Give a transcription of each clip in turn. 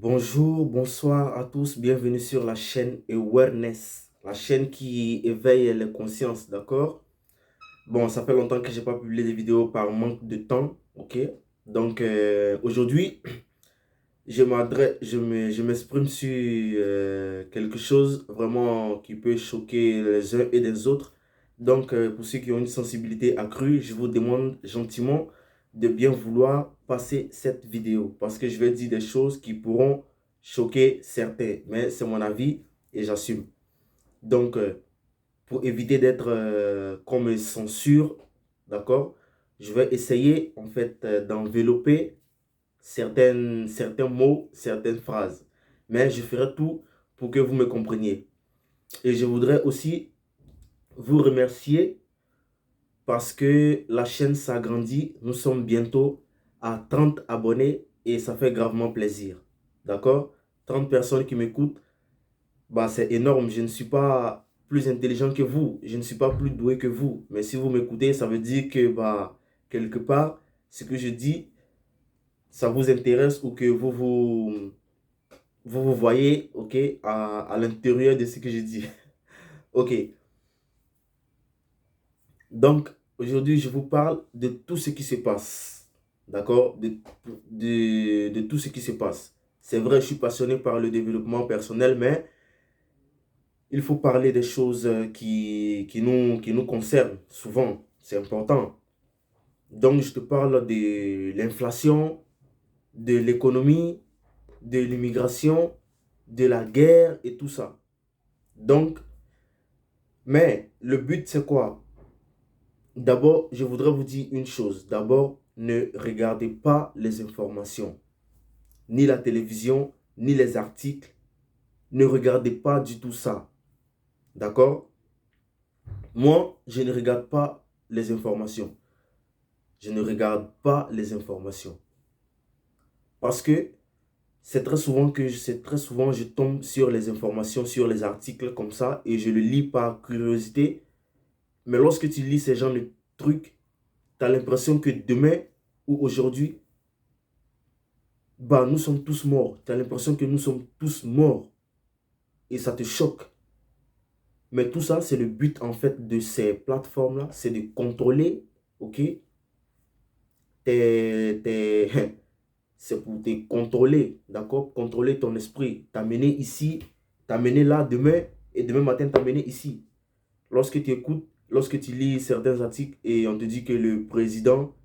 Bonjour, bonsoir à tous, bienvenue sur la chaîne Awareness, la chaîne qui éveille les consciences, d'accord? Bon, ça fait longtemps que j'ai pas publié des vidéos par manque de temps, ok? Donc aujourd'hui, je m'exprime sur quelque chose vraiment qui peut choquer les uns et les autres. Donc pour ceux qui ont une sensibilité accrue, je vous demande gentiment de bien vouloir passer cette vidéo parce que je vais dire des choses qui pourront choquer certains, mais c'est mon avis et j'assume. Donc pour éviter d'être qu'on me censure, d'accord, je vais essayer en fait d'envelopper certains mots, certaines phrases. Mais je ferai tout pour que vous me compreniez. Et je voudrais aussi vous remercier parce que la chaîne s'agrandit. Nous sommes bientôt à 30 abonnés et ça fait gravement plaisir. D'accord? 30 personnes qui m'écoutent, bah, c'est énorme. Je ne suis pas plus intelligent que vous. Je ne suis pas plus doué que vous. Mais si vous m'écoutez, ça veut dire que bah, quelque part, ce que je dis, ça vous intéresse ou que vous voyez, ok, à l'intérieur de ce que je dis. Ok, donc aujourd'hui, je vous parle de tout ce qui se passe. D'accord? De tout ce qui se passe. C'est vrai, je suis passionné par le développement personnel, mais il faut parler des choses qui nous concernent souvent. C'est important. Donc, je te parle de l'inflation, de l'économie, de l'immigration, de la guerre et tout ça. Donc, mais le but, c'est quoi? D'abord, je voudrais vous dire une chose. D'abord, ne regardez pas les informations, ni la télévision, ni les articles. Ne regardez pas du tout ça. D'accord? Moi, je ne regarde pas les informations. Je ne regarde pas les informations. Parce que c'est très souvent je tombe sur les informations, sur les articles comme ça et je le lis par curiosité. Mais lorsque tu lis ces genres de trucs, tu as l'impression que demain ou aujourd'hui, bah, nous sommes tous morts. Tu as l'impression que nous sommes tous morts. Et ça te choque. Mais tout ça, c'est le but en fait de ces plateformes-là. C'est de contrôler, ok, c'est pour te contrôler, d'accord? Contrôler ton esprit. T'amener ici, t'amener là demain. Et demain matin, t'amener ici. Lorsque tu écoutes, lorsque tu lis certains articles et on te dit que le président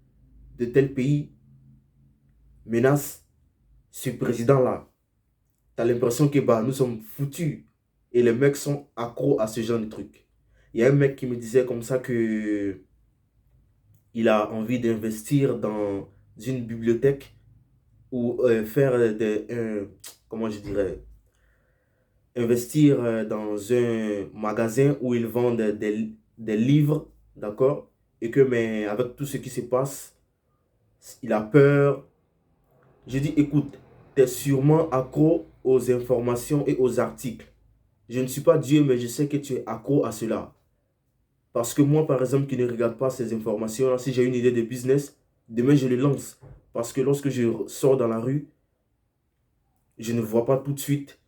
de tel pays menace ce président-là. Tu as l'impression que bah, nous sommes foutus. Et les mecs sont accros à ce genre de trucs. Il y a un mec qui me disait comme ça que il a envie d'investir dans une bibliothèque ou faire comment je dirais, investir dans un magasin où ils vendent des livres, d'accord? Et que mais avec tout ce qui se passe, il a peur. Je dis, écoute, tu es sûrement accro aux informations et aux articles. Je ne suis pas Dieu, mais je sais que tu es accro à cela. Parce que moi, par exemple, qui ne regarde pas ces informations-là, si j'ai une idée de business, demain, je le lance. Parce que lorsque je sors dans la rue, je ne vois pas tout de suite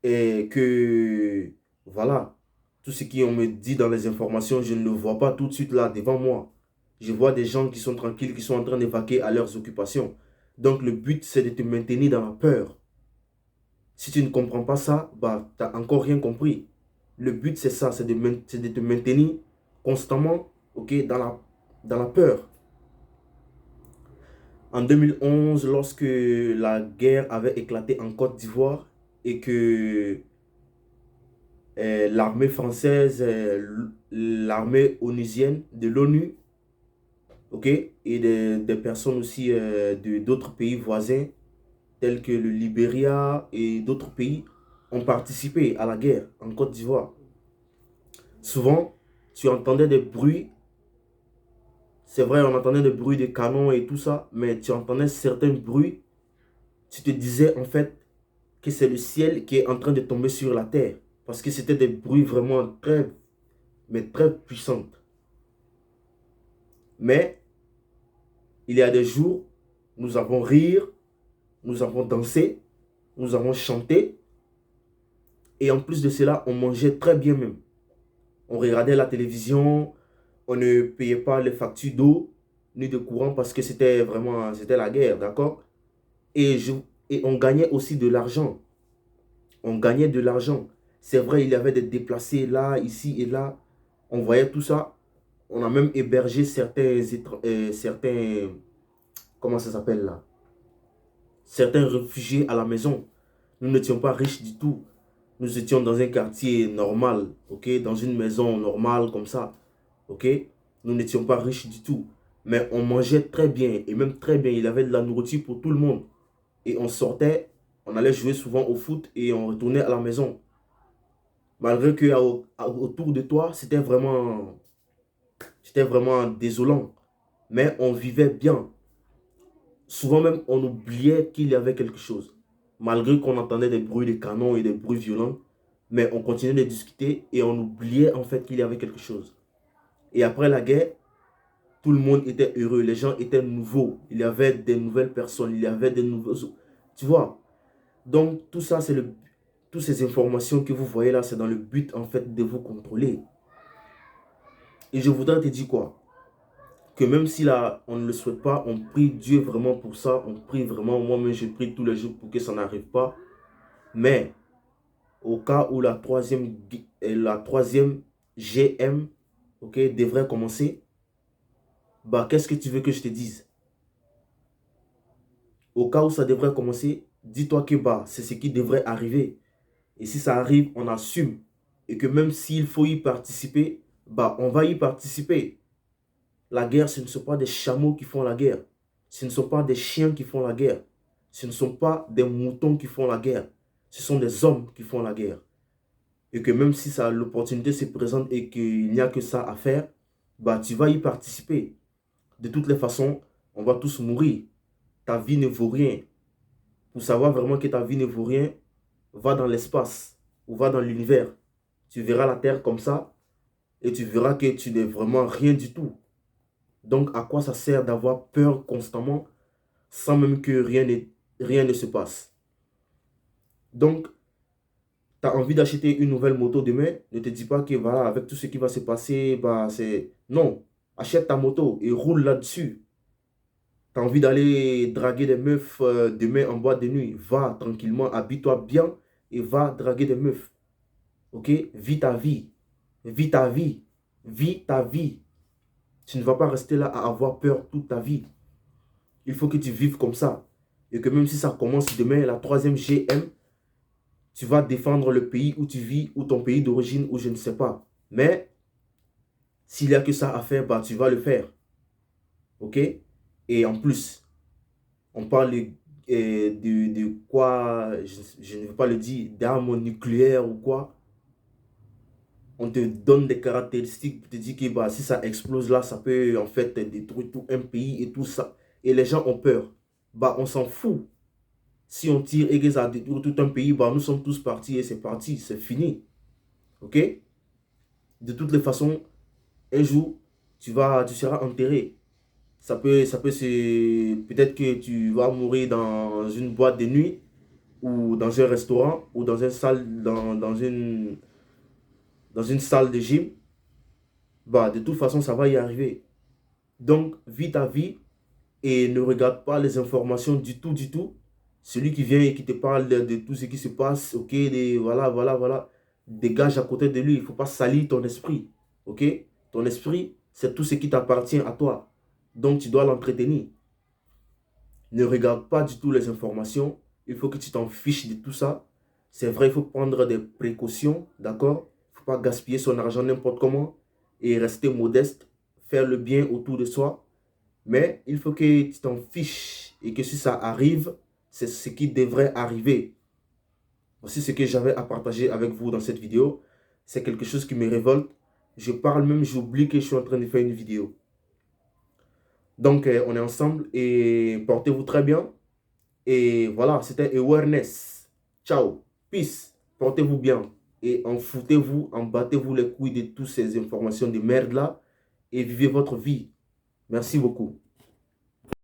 et que, voilà, tout ce qu'on me dit dans les informations, je ne le vois pas tout de suite là, devant moi. Je vois des gens qui sont tranquilles, qui sont en train d'évacuer à leurs occupations. Donc, le but, c'est de te maintenir dans la peur. Si tu ne comprends pas ça, bah, tu n'as encore rien compris. Le but, c'est ça, c'est de te maintenir constamment, ok, dans la peur. En 2011, lorsque la guerre avait éclaté en Côte d'Ivoire et que l'armée française, l'armée onusienne de l'ONU, ok, et des personnes aussi d'autres pays voisins, tels que le Libéria et d'autres pays, ont participé à la guerre en Côte d'Ivoire. Souvent, tu entendais des bruits. C'est vrai, on entendait des bruits de canons et tout ça, mais tu entendais certains bruits. Tu te disais en fait que c'est le ciel qui est en train de tomber sur la terre. Parce que c'était des bruits vraiment très, mais très puissants. Mais il y a des jours, nous avons rire, nous avons dansé. nous avons chanté. Et en plus de cela, on mangeait très bien même. On regardait la télévision, on ne payait pas les factures d'eau ni de courant parce que c'était vraiment, c'était la guerre, d'accord? Et, et on gagnait aussi de l'argent. On gagnait de l'argent. C'est vrai, il y avait des déplacés là, ici et là. On voyait tout ça. On a même hébergé certains, comment ça s'appelle là? Certains réfugiés à la maison. Nous n'étions pas riches du tout. Nous étions dans un quartier normal, ok? Dans une maison normale comme ça, ok? Nous n'étions pas riches du tout. Mais on mangeait très bien, et même très bien. Il y avait de la nourriture pour tout le monde. Et on sortait, on allait jouer souvent au foot et on retournait à la maison. Malgré que autour de toi, c'était vraiment désolant. Mais on vivait bien. Souvent même, on oubliait qu'il y avait quelque chose. Malgré qu'on entendait des bruits de canons et des bruits violents, mais on continuait de discuter et on oubliait en fait qu'il y avait quelque chose. Et après la guerre, tout le monde était heureux. Les gens étaient nouveaux. Il y avait des nouvelles personnes. Il y avait des nouveaux... Tu vois? Donc, tout ça, c'est le... Toutes ces informations que vous voyez là, c'est dans le but en fait de vous contrôler. Et je voudrais te dire quoi? Que même si là, on ne le souhaite pas, on prie Dieu vraiment pour ça. On prie vraiment, moi-même je prie tous les jours pour que ça n'arrive pas. Mais au cas où la troisième GM, ok, devrait commencer, bah qu'est-ce que tu veux que je te dise? Au cas où ça devrait commencer, dis-toi que bah c'est ce qui devrait arriver. Et si ça arrive, on assume. Et que même s'il faut y participer, bah on va y participer. La guerre, ce ne sont pas des chameaux qui font la guerre. Ce ne sont pas des chiens qui font la guerre. Ce ne sont pas des moutons qui font la guerre. Ce sont des hommes qui font la guerre. Et que même si l'opportunité se présente et qu'il n'y a que ça à faire, bah tu vas y participer. De toutes les façons, on va tous mourir. Ta vie ne vaut rien. Pour savoir vraiment que ta vie ne vaut rien, va dans l'espace ou va dans l'univers. Tu verras la Terre comme ça et tu verras que tu n'es vraiment rien du tout. Donc, à quoi ça sert d'avoir peur constamment sans même que rien ne se passe? Donc, tu as envie d'acheter une nouvelle moto demain, ne te dis pas que voilà, avec tout ce qui va se passer, bah c'est... Non, achète ta moto et roule là-dessus. Tu as envie d'aller draguer des meufs demain en boîte de nuit, va tranquillement, habille-toi bien et va draguer des meufs. Ok? Vis ta vie. Vis ta vie. Vis ta vie. Tu ne vas pas rester là à avoir peur toute ta vie. Il faut que tu vives comme ça. Et que même si ça commence demain, la troisième GM, tu vas défendre le pays où tu vis, ou ton pays d'origine, ou je ne sais pas. Mais, s'il n'y a que ça à faire, bah, tu vas le faire. Ok? Et en plus, on parle de quoi, je ne veux pas le dire, d'armes nucléaires ou quoi. On te donne des caractéristiques pour te dire que bah, si ça explose là, ça peut en fait détruire tout un pays et tout ça. Et les gens ont peur. Bah, on s'en fout. Si on tire et que ça détruit tout un pays, bah, nous sommes tous partis et c'est parti, c'est fini. Ok? De toutes les façons, un jour, tu seras enterré. Peut-être que tu vas mourir dans une boîte de nuit, ou dans un restaurant, ou dans une salle de gym. Bah, de toute façon, ça va y arriver. Donc, vis ta vie et ne regarde pas les informations du tout, du tout. Celui qui vient et qui te parle de tout ce qui se passe, ok, voilà, voilà, voilà, dégage à côté de lui. Il ne faut pas salir ton esprit, ok? Ton esprit, c'est tout ce qui t'appartient à toi. Donc, tu dois l'entretenir. Ne regarde pas du tout les informations. Il faut que tu t'en fiches de tout ça. C'est vrai, il faut prendre des précautions, d'accord? Il ne faut pas gaspiller son argent n'importe comment et rester modeste, faire le bien autour de soi. Mais il faut que tu t'en fiches et que si ça arrive, c'est ce qui devrait arriver. Voici ce que j'avais à partager avec vous dans cette vidéo. C'est quelque chose qui me révolte. Je parle même, j'oublie que je suis en train de faire une vidéo. Donc, on est ensemble et portez-vous très bien. Et voilà, c'était Awareness. Ciao, peace, portez-vous bien. Et en foutez-vous, en battez-vous les couilles de toutes ces informations de merde là. Et vivez votre vie. Merci beaucoup.